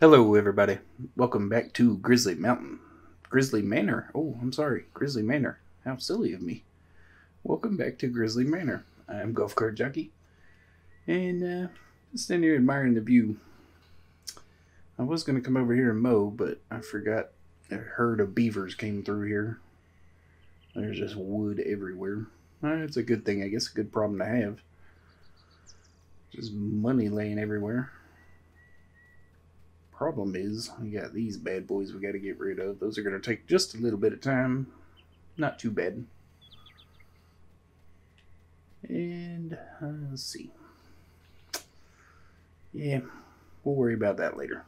Hello, everybody. Welcome back to Grizzly Manor. Oh, I'm sorry, Grizzly Manor. How silly of me. Welcome back to Grizzly Manor. I'm Golf Cart Jockey, and just standing here admiring the view. I was going to come over here and mow, but I forgot a herd of beavers came through here. There's just wood everywhere. It's a good thing, I guess, a good problem to have. Just money laying everywhere. Problem is, we got these bad boys we got to get rid of. Those are going to take just a little bit of time. Not too bad. And let's see. Yeah, we'll worry about that later.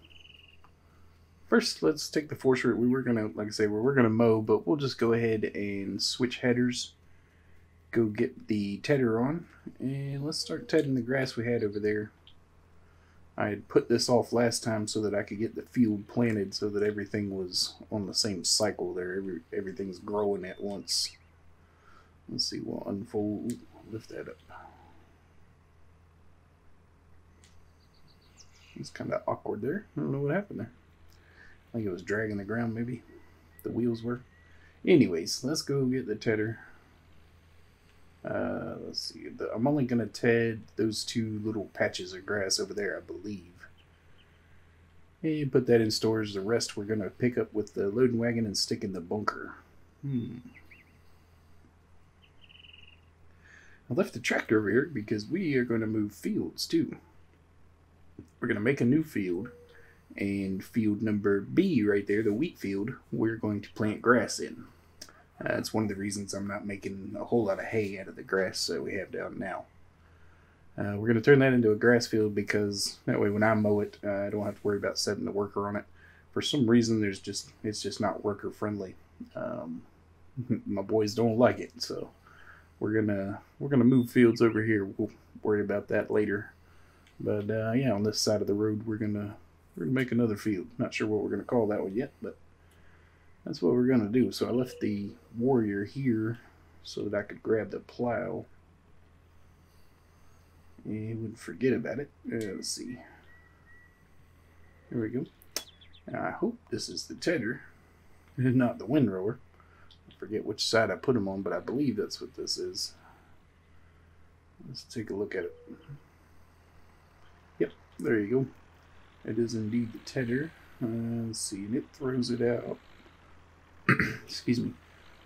First, let's take the force route. We were going to, like I say, we were going to mow, but we'll just go ahead and switch headers. Go get the tedder on. And let's start tedding the grass we had over there. I had put this off last time so that I could get the field planted so that everything was on the same cycle there. Everything's growing at once. Let's see, we'll unfold, lift that up. It's kind of awkward there. I don't know what happened there. I think it was dragging the ground maybe. The wheels were. Anyways, let's go get the tedder. Let's see. I'm only going to ted those two little patches of grass over there, I believe. And put that in storage. The rest we're going to pick up with the loading wagon and stick in the bunker. I left the tractor over here because we are going to move fields too. We're going to make a new field. And field number B right there, the wheat field, we're going to plant grass in. That's one of the reasons I'm not making a whole lot of hay out of the grass that we have down now. We're going to turn that into a grass field because that way when I mow it, I don't have to worry about setting the worker on it. For some reason, it's just not worker friendly. My boys don't like it, so we're gonna move fields over here. We'll worry about that later. But yeah, on this side of the road, we're gonna make another field. Not sure what we're gonna call that one yet, but that's what we're going to do. So I left the warrior here so that I could grab the plow. And wouldn't forget about it. Let's see. Here we go. Now I hope this is the tedder, not the windrower. I forget which side I put them on, but I believe that's what this is. Let's take a look at it. Yep, there you go. It is indeed the tedder. Let's see, and it throws it out. Excuse me,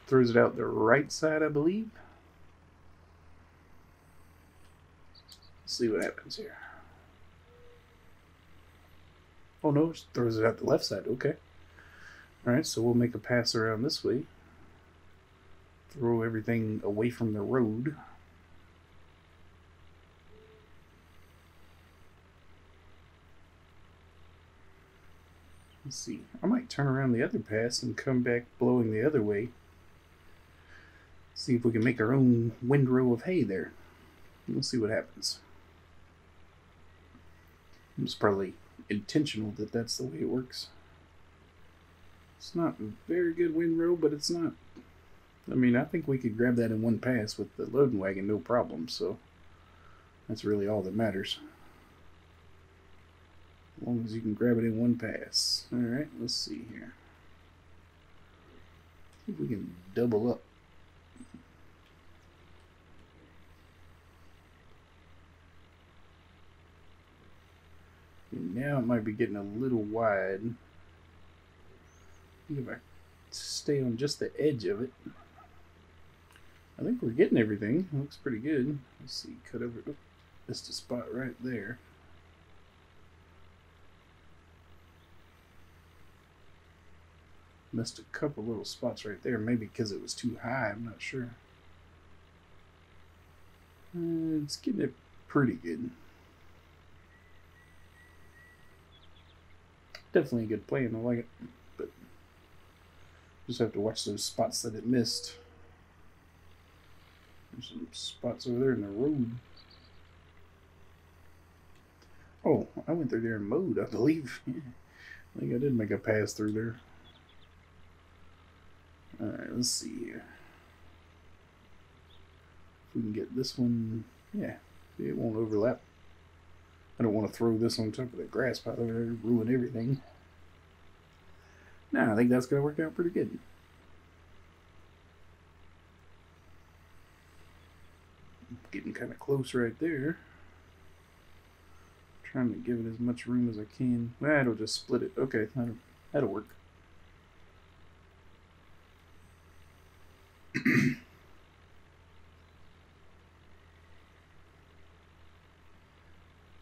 throws it out the right side, I believe. Let's see what happens here. Oh no, it throws it out the left side. Okay. Alright, so we'll make a pass around this way. Throw everything away from the road. Let's see. I might turn around the other pass and come back blowing the other way. See if we can make our own windrow of hay there. We'll see what happens. It's probably intentional that that's the way it works. It's not a very good windrow, but it's not. I mean, I think we could grab that in one pass with the loading wagon, no problem. So that's really all that matters. As long as you can grab it in one pass. Alright, let's see here. See if we can double up. And now it might be getting a little wide. If I stay on just the edge of it. I think we're getting everything. Looks pretty good. Let's see, cut over. Oh, just a spot right there. Missed a couple little spots right there, maybe because it was too high, I'm not sure. It's getting it pretty good. Definitely a good plan, I like it. But just have to watch those spots that it missed. There's some spots over there in the road. Oh, I went through there and mowed, I believe. Yeah. I think I did make a pass through there. Alright, let's see here. If we can get this one, yeah, see, it won't overlap. I don't want to throw this on top of the grass pile over there, ruin everything. Nah, I think that's going to work out pretty good. Getting kind of close right there. Trying to give it as much room as I can. It'll just split it. Okay, that'll work.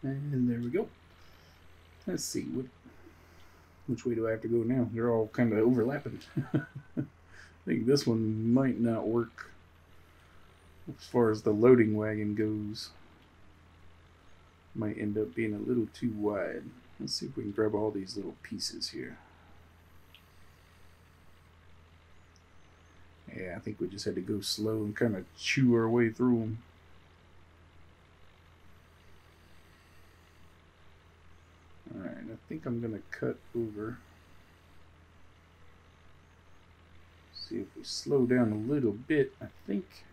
And there we go. Let's see, which way do I have to go now? They're all kind of overlapping. I think this one might not work as far as the loading wagon goes. Might end up being a little too wide. Let's see if we can grab all these little pieces here. Yeah, I think we just had to go slow and kind of chew our way through them. Alright, I think I'm going to cut over. See if we slow down a little bit. I think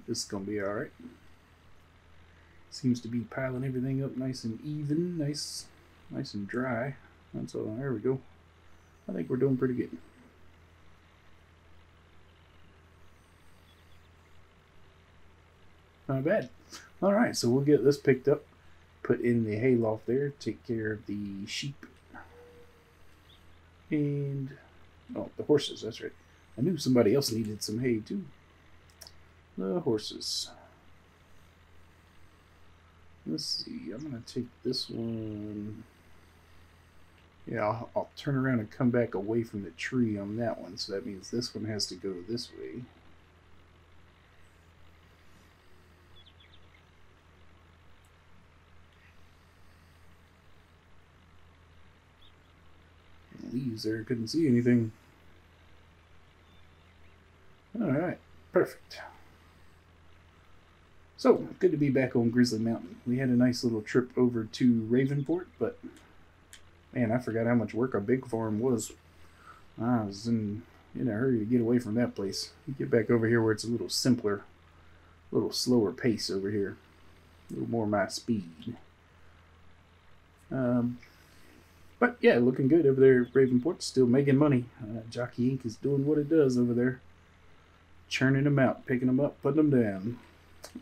this is going to be alright. Seems to be piling everything up nice and even, nice and dry. That's all. There we go. I think we're doing pretty good. Not bad. Alright, so we'll get this picked up, put in the hayloft there, take care of the sheep. And, oh, the horses, that's right. I knew somebody else needed some hay too. The horses. Let's see, I'm going to take this one. Yeah, I'll turn around and come back away from the tree on that one, so that means this one has to go this way. Leaves there, couldn't see anything. Alright, perfect. So, good to be back on Grizzly Mountain. We had a nice little trip over to Ravenport, but man, I forgot how much work our big farm was. I was in a hurry to get away from that place. Get back over here where it's a little simpler, a little slower pace over here. A little more my speed. But yeah, looking good over there at Ravenport, still making money. Jockey Inc. is doing what it does over there. Churning them out, picking them up, putting them down.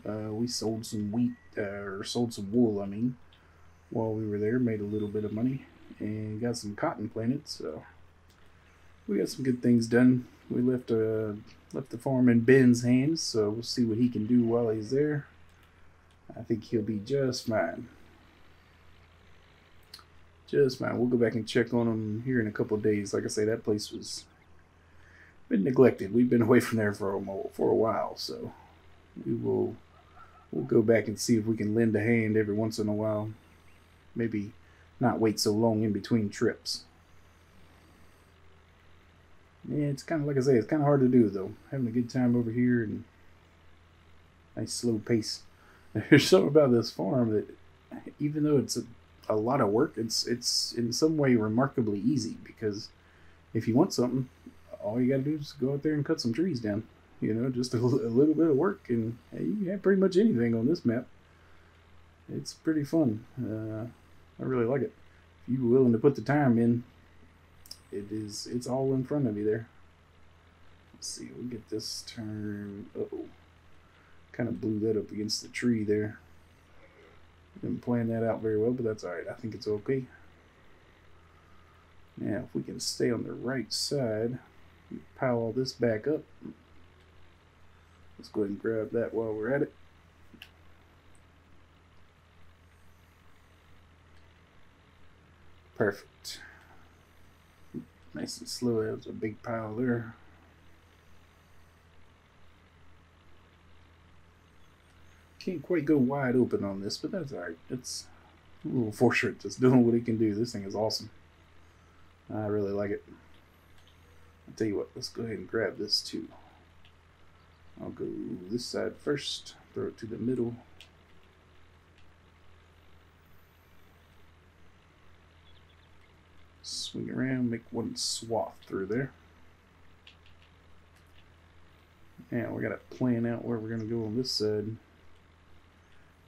We sold some wheat, or sold some wool, I mean, while we were there. Made a little bit of money and got some cotton planted, so we got some good things done. We left the farm in Ben's hands, so we'll see what he can do while he's there. I think he'll be just fine. Just fine. We'll go back and check on him here in a couple of days. Like I say, that place was been neglected. We've been away from there for a while, so we'll go back and see if we can lend a hand every once in a while. Maybe not wait so long in between trips. Yeah, it's kind of, like I say, it's kind of hard to do, though. Having a good time over here and nice slow pace. There's something about this farm that, even though it's a lot of work, it's in some way remarkably easy, because if you want something, all you got to do is go out there and cut some trees down. You know, just a little bit of work, and you can have pretty much anything on this map. It's pretty fun. I really like it. If you're willing to put the time in, it's all in front of you there. Let's see, we'll get this turned. Uh-oh. Kind of blew that up against the tree there. Didn't plan that out very well, but that's alright. I think it's okay. Now, if we can stay on the right side, pile all this back up. Let's go ahead and grab that while we're at it. Perfect. Nice and slow. There's a big pile there. Can't quite go wide open on this, but that's alright. It's a little fortunate just doing what it can do. This thing is awesome. I really like it. I'll tell you what, let's go ahead and grab this too. I'll go this side first, throw it to the middle. Swing around, make one swath through there. And we got to plan out where we're going to go on this side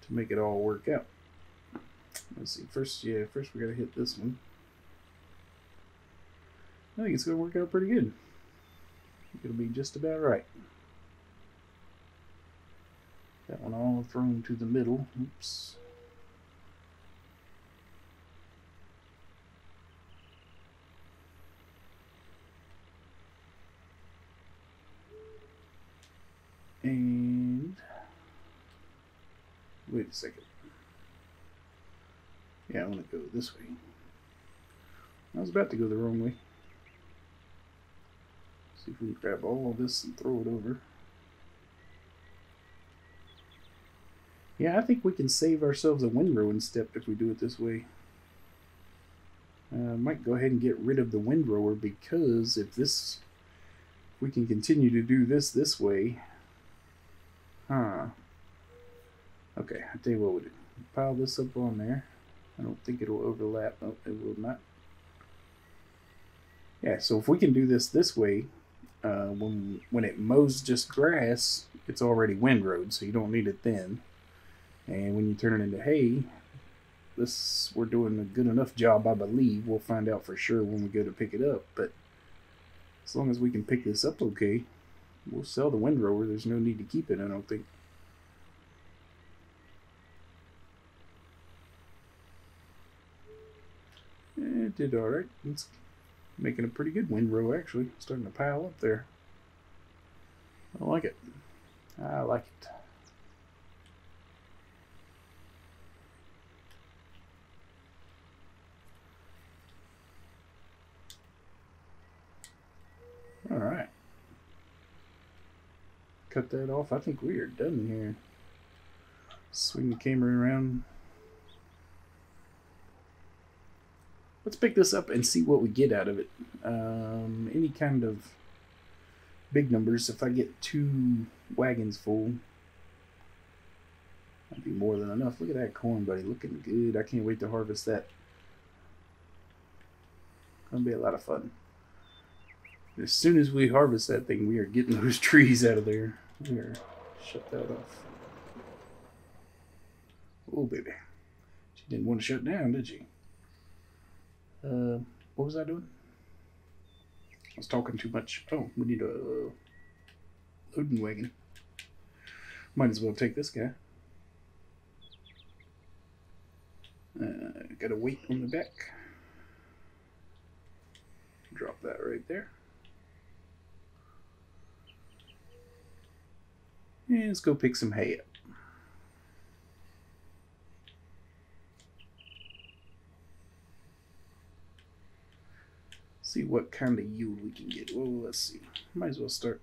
to make it all work out. Let's see. First we gotta hit this one. I think it's gonna work out pretty good. It'll be just about right. That one all thrown to the middle. Oops. And wait a second. Yeah, I want to go this way. I was about to go the wrong way. See if we can grab all of this and throw it over. Yeah, I think we can save ourselves a windrowing step if we do it this way. Might go ahead and get rid of the windrower, because if we can continue to do this way. Okay, I'll tell you what we'll do. Pile this up on there. I don't think it'll overlap. Oh, it will not. Yeah, so if we can do this way, when it mows just grass, it's already windrowed, so you don't need it then. And when you turn it into hay, we're doing a good enough job, I believe. We'll find out for sure when we go to pick it up, but as long as we can pick this up okay, we'll sell the windrower. There's no need to keep it, I don't think. It did alright. It's making a pretty good windrow, actually. Starting to pile up there. I like it. I like it. Alright. Cut that off. I think we are done here. Swing the camera around. Let's pick this up and see what we get out of it. Any kind of big numbers. If I get 2 wagons full, that'd be more than enough. Look at that corn, buddy. Looking good. I can't wait to harvest that. Gonna be a lot of fun. As soon as we harvest that thing, we are getting those trees out of there. We are shut that off. Oh, baby. She didn't want to shut down, did she? What was I doing? I was talking too much. Oh, we need a loading wagon. Might as well take this guy. Got a weight on the back. Drop that right there. And let's go pick some hay up. See what kind of yield we can get. Well, let's see. Might as well start.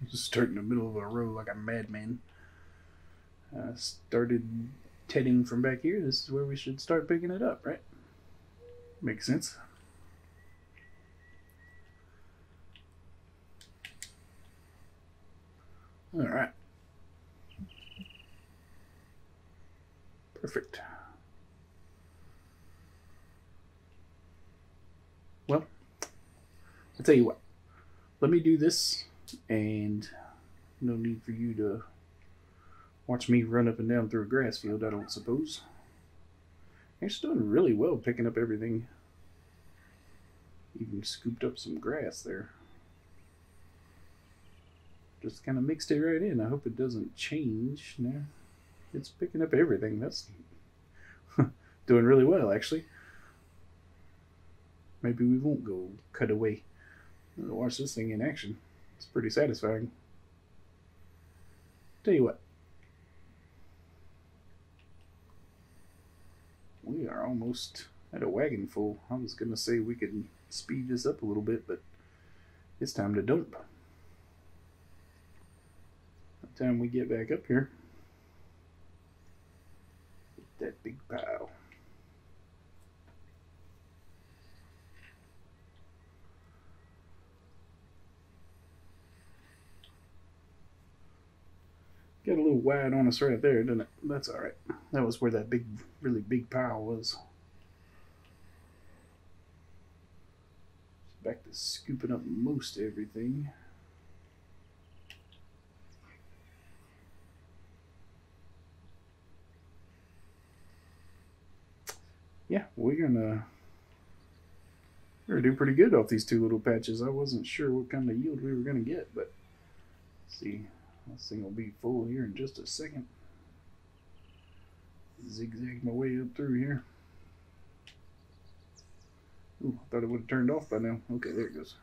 Just start in the middle of a row like a madman. Started tedding from back here. This is where we should start picking it up, right? Makes sense. All right. Perfect. Well, I'll tell you what. Let me do this, and no need for you to watch me run up and down through a grass field, I don't suppose. You're still doing really well picking up everything. Even scooped up some grass there. Just kind of mixed it right in. I hope it doesn't change. No, it's picking up everything. That's doing really well, actually. Maybe we won't go cut away. Watch this thing in action. It's pretty satisfying. Tell you what. We are almost at a wagon full. I was going to say we could speed this up a little bit, but it's time to dump. By the time we get back up here, that big pile. Got a little wide on us right there, didn't it? That's alright. That was where that big, really big pile was. Back to scooping up most everything. yeah, we're gonna do pretty good off these two little patches. I wasn't sure what kind of yield we were gonna get, but let's see, this thing will be full here in just a second. Zigzag my way up through here. Ooh, I thought it would have turned off by now. Okay, there it goes.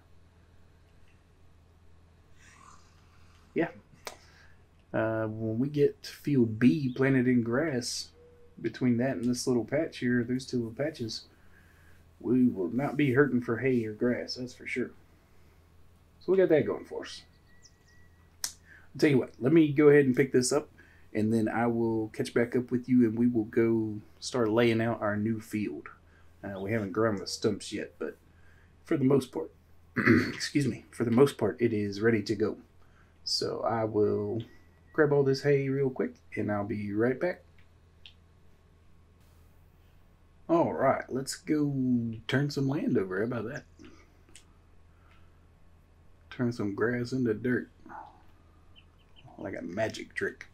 Yeah. When we get field B planted in grass, between that and this little patch here, those two little patches, we will not be hurting for hay or grass, that's for sure. So we got that going for us. I'll tell you what, let me go ahead and pick this up, and then I will catch back up with you, and we will go start laying out our new field. We haven't ground the stumps yet, but for the most part, excuse me, for the most part, it is ready to go. So I will grab all this hay real quick, and I'll be right back. All right, let's go turn some land over. How about that? Turn some grass into dirt. Like a magic trick.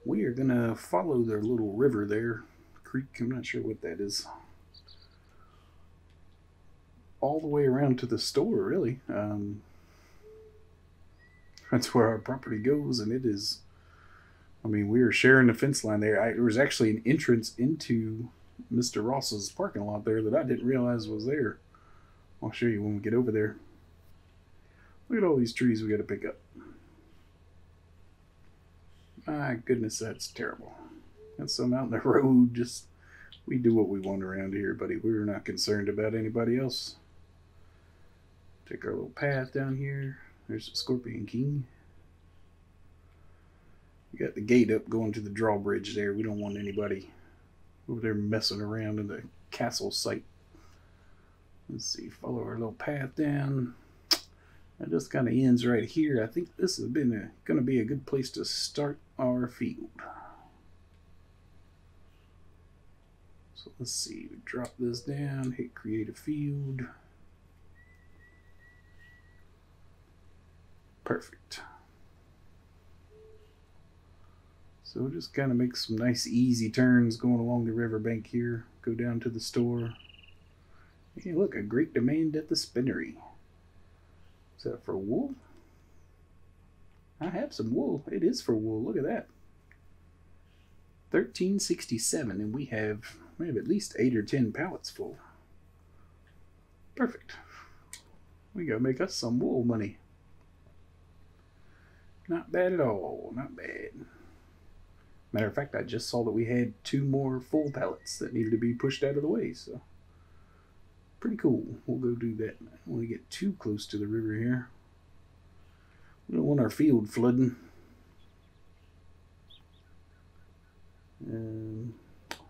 We are gonna follow their little river there. Creek, I'm not sure what that is. All the way around to the store, really. That's where our property goes, and it is, I mean, we were sharing the fence line there. There was actually an entrance into Mr. Ross's parking lot there that I didn't realize was there. I'll show you when we get over there. Look at all these trees we got to pick up. My goodness, that's terrible. That's some out in the road. Just, we do what we want around here, buddy. We're not concerned about anybody else. Take our little path down here. There's the Scorpion King. We got the gate up going to the drawbridge there. We don't want anybody over there messing around in the castle site. Let's see, follow our little path down. It just kind of ends right here. I think this has been going to be a good place to start our field. So let's see, we drop this down, hit create a field. Perfect. So we'll just kind of make some nice easy turns going along the riverbank here. Go down to the store. Hey, look, a great demand at the spinnery. Is that for wool? I have some wool. It is for wool. Look at that. $13.67, and we have at least 8 or 10 pallets full. Perfect. We gotta make us some wool money. Not bad at all. Not bad. Matter of fact, I just saw that we had 2 more full pallets that needed to be pushed out of the way, so pretty cool. We'll go do that. I don't want to get too close to the river here. We don't want our field flooding.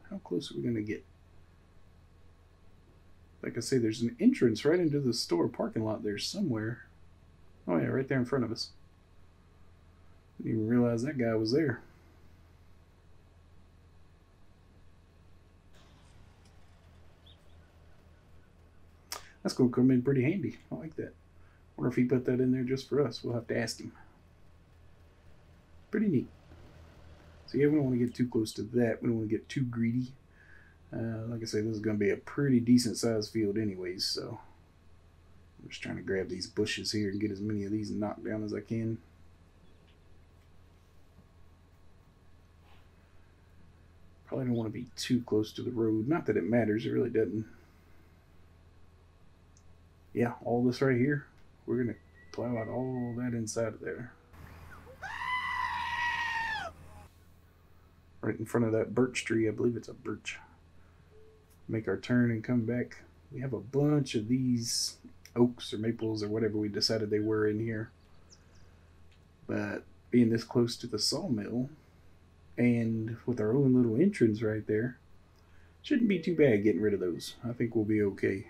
How close are we going to get? Like I say, there's an entrance right into the store parking lot there somewhere. Oh yeah, right there in front of us. Didn't even realize that guy was there. That's going to come in pretty handy. I like that. Wonder if he put that in there just for us. We'll have to ask him. Pretty neat. So yeah, we don't want to get too close to that. We don't want to get too greedy. Like I say, this is going to be a pretty decent sized field anyways, so I'm just trying to grab these bushes here and get as many of these knocked down as I can. Probably don't want to be too close to the road. Not that it matters, it really doesn't. Yeah, all this right here, we're going to plow out all that inside of there. Right in front of that birch tree, I believe it's a birch. Make our turn and come back. We have a bunch of these oaks or maples or whatever we decided they were in here. But being this close to the sawmill and with our own little entrance right there, shouldn't be too bad getting rid of those. I think we'll be okay.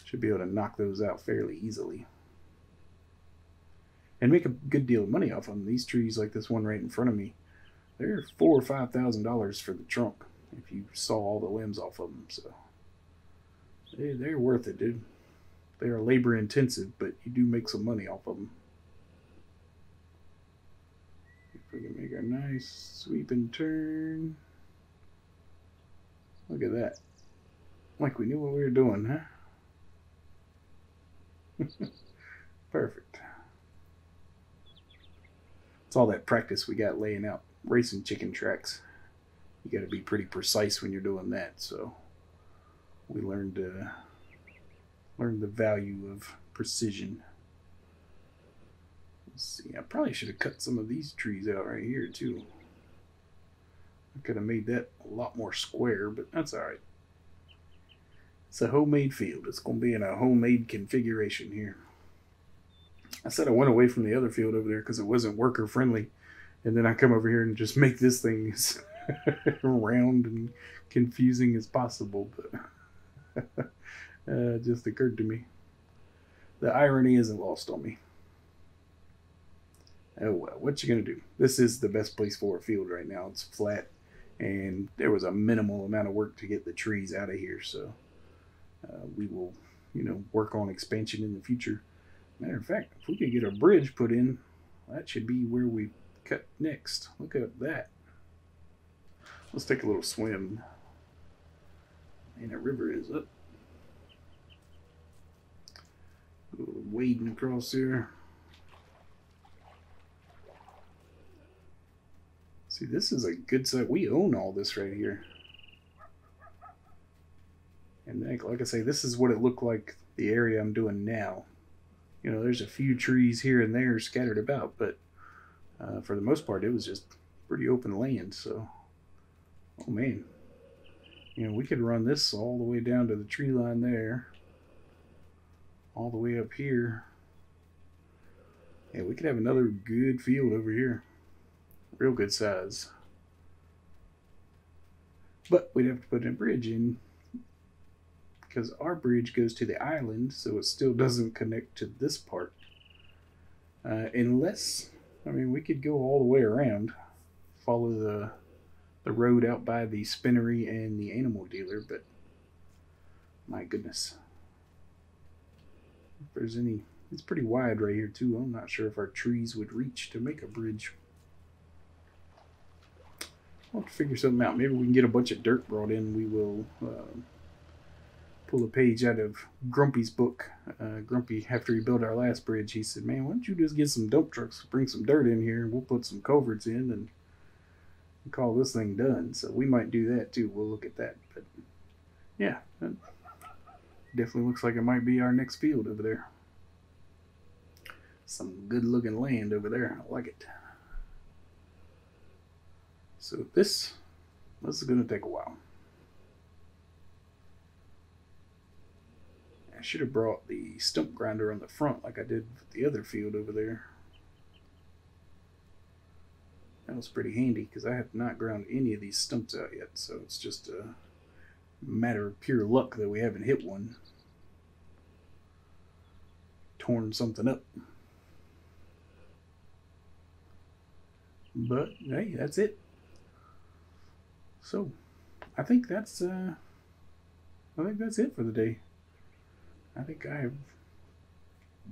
Should be able to knock those out fairly easily. And make a good deal of money off them. These trees like this one right in front of me, they're $4,000 or $5,000 for the trunk if you saw all the limbs off of them. So they're worth it, dude. They are labor intensive, but you do make some money off of them. If we can make a nice sweep and turn. Look at that. Like we knew what we were doing, huh? Perfect. It's all that practice we got laying out racing chicken tracks. You got to be pretty precise when you're doing that. So we learned the value of precision. Let's see. I probably should have cut some of these trees out right here too. I could have made that a lot more square, but that's all right. It's a homemade field. It's going to be in a homemade configuration here. I said I went away from the other field over there because it wasn't worker friendly. And then I come over here and just make this thing as round and confusing as possible. But it just occurred to me. The irony isn't lost on me. Oh well, what you going to do? This is the best place for a field right now. It's flat. And there was a minimal amount of work to get the trees out of here. So we will, work on expansion in the future. Matter of fact, if we could get a bridge put in, that should be where we cut next. Look at that. Let's take a little swim. And the river is up. Wading across here. See, this is a good site. We own all this right here. And like I say, this is what it looked like, the area I'm doing now. There's a few trees here and there scattered about, but for the most part, it was just pretty open land. So, oh man, we could run this all the way down to the tree line there, all the way up here. Yeah, we could have another good field over here, real good size. But we'd have to put a bridge in, because our bridge goes to the island, so it still doesn't connect to this part. Unless, we could go all the way around, follow the road out by the spinnery and the animal dealer, but my goodness. If there's any, it's pretty wide right here too. I'm not sure if our trees would reach to make a bridge. We'll have to figure something out. Maybe we can get a bunch of dirt brought in. We will pull a page out of Grumpy's book. Grumpy, after he built our last bridge, he said, man, why don't you just get some dump trucks, bring some dirt in here, and we'll put some culverts in and call this thing done. So we might do that too. We'll look at that. But yeah, that definitely looks like it might be our next field over there. Some good looking land over there. I like it. So this is going to take a while. I should have brought the stump grinder on the front like I did with the other field over there. That was pretty handy because I have not ground any of these stumps out yet, so it's just a matter of pure luck that we haven't hit one. Torn something up. But hey, that's it. So I think that's it for the day. I think I have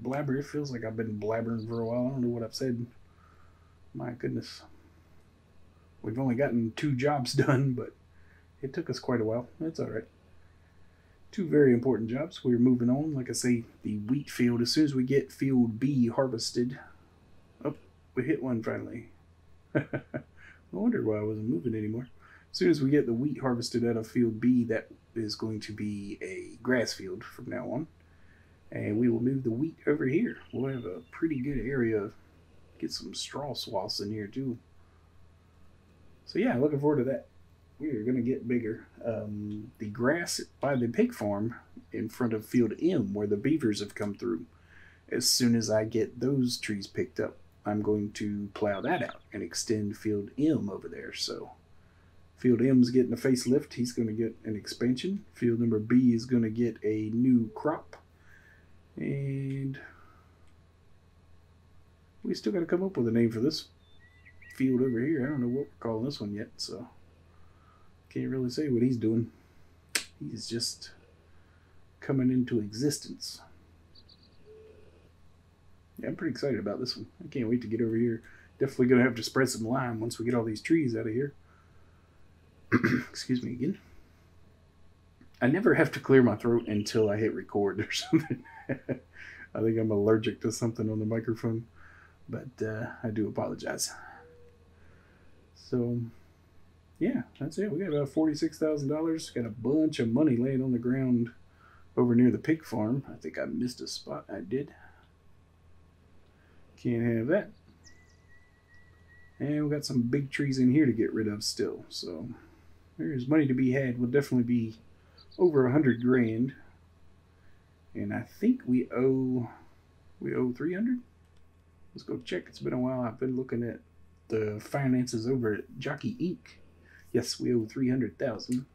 blabbered. It feels like I've been blabbering for a while. I don't know what I've said. My goodness. We've only gotten 2 jobs done, but it took us quite a while. That's all right. 2 very important jobs. We're moving on. Like I say, the wheat field, as soon as we get field B harvested. Oh, we hit one finally. I wondered why I wasn't moving anymore. As soon as we get the wheat harvested out of field B, that is going to be a grass field from now on. And we will move the wheat over here. We'll have a pretty good area. Get some straw swaths in here too. So yeah, looking forward to that. We are going to get bigger. The grass by the pig farm in front of field M, where the beavers have come through, as soon as I get those trees picked up, I'm going to plow that out and extend field M over there. So field M's getting a facelift. He's going to get an expansion. Field number B is going to get a new crop. And we still got to come up with a name for this field over here. I don't know what we're calling this one yet, so can't really say what he's doing. He's just coming into existence. Yeah, I'm pretty excited about this one. I can't wait to get over here. Definitely going to have to spread some lime once we get all these trees out of here. Excuse me again. I never have to clear my throat until I hit record or something. I think I'm allergic to something on the microphone, but I do apologize. So, yeah, that's it. We got about $46,000. Got a bunch of money laying on the ground over near the pig farm. I think I missed a spot. I did. Can't have that. And we got some big trees in here to get rid of still. So there's money to be had. We'll definitely be over 100 grand. And I think we owe 300. Let's go check. It's been a while. I've been looking at the finances over at Jockey Inc. Yes, we owe 300,000.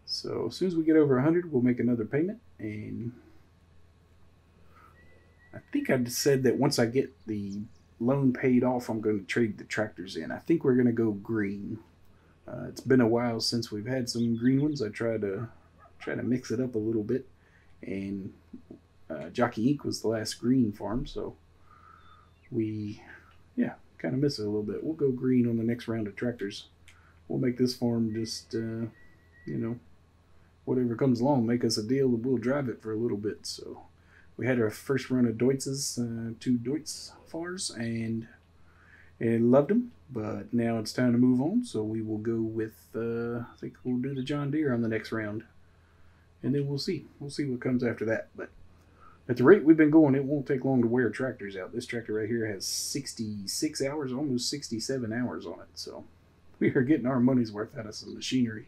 So as soon as we get over 100, we'll make another payment. And I think I just said that once I get the loan paid off, I'm going to trade the tractors in. I think we're going to go green. It's been a while since we've had some green ones. I try to mix it up a little bit, and Jockey Inc. was the last green farm, so we kind of miss it a little bit. We'll go green on the next round of tractors. We'll make this farm just whatever comes along, make us a deal, we'll drive it for a little bit. So we had our first run of Deutzes, 2 Deutz fars, and loved them, but now it's time to move on. So we will go with, I think we'll do the John Deere on the next round, and then we'll see what comes after that. But at the rate we've been going, it won't take long to wear tractors out. This tractor right here has 66 hours, almost 67 hours on it. So we are getting our money's worth out of some machinery.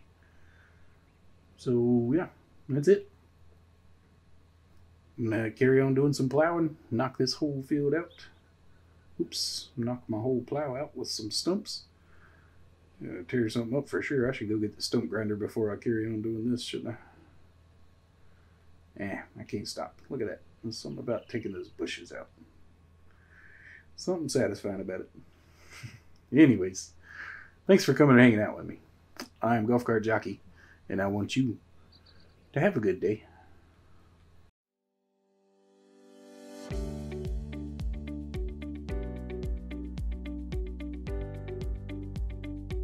So yeah, that's it. I'm going to carry on doing some plowing, knock this whole field out. Oops, knock my whole plow out with some stumps. Tear something up for sure. I should go get the stump grinder before I carry on doing this, shouldn't I? I can't stop. Look at that. There's something about taking those bushes out. Something satisfying about it. Anyways, thanks for coming and hanging out with me. I am Golf Cart Jockey, and I want you to have a good day.